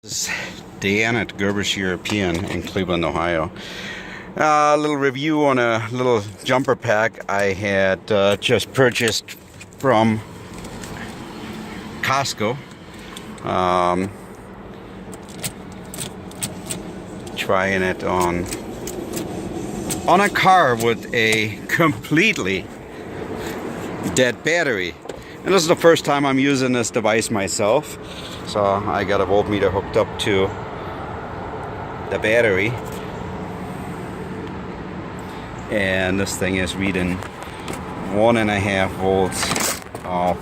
This is Dan at Gerber's European in Cleveland, Ohio. A little review on a little jumper pack I had just purchased from Costco. Trying it on a car with a completely dead battery. And this is the first time I'm using this device myself. So I got a voltmeter hooked up to the battery. And this thing is reading 1.5 volts of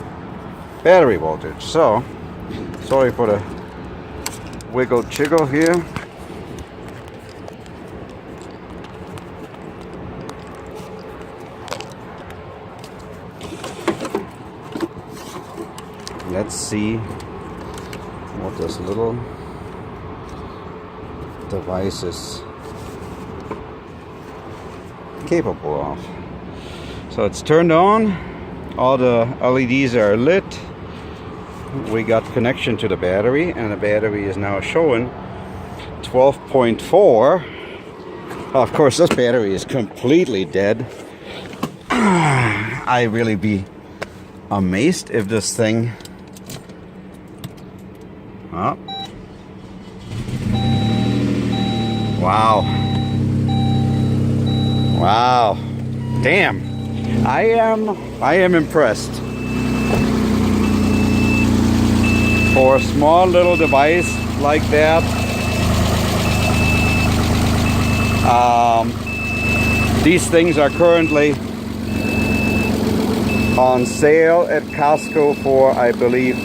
battery voltage. So, sorry for the wiggle jiggle here. Let's see what this little device is capable of. So it's turned on, all the LEDs are lit, we got connection to the battery, and the battery is now showing 12.4. Of course, this battery is completely dead. I really be amazed if this thing wow. Wow. Damn. I am impressed. For a small little device like that, these things are currently on sale at Costco for, I believe,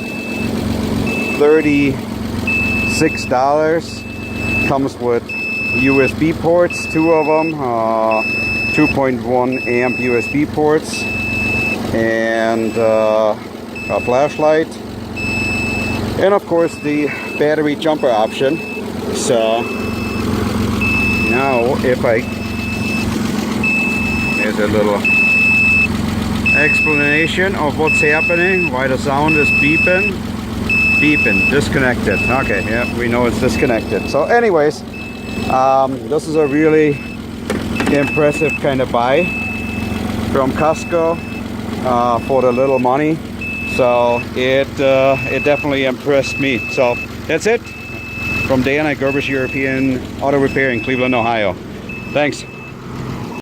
$36. Comes with USB ports, 2 of them, 2.1 amp USB ports, and a flashlight, and of course the battery jumper option. So now if there's a little explanation of what's happening, why the sound is beeping, disconnected. Okay, yeah, we know it's disconnected. So anyways, this is a really impressive kind of buy from Costco for the little money. So it definitely impressed me. So that's it from Dan at Gerber's European Auto Repair in Cleveland, Ohio. Thanks.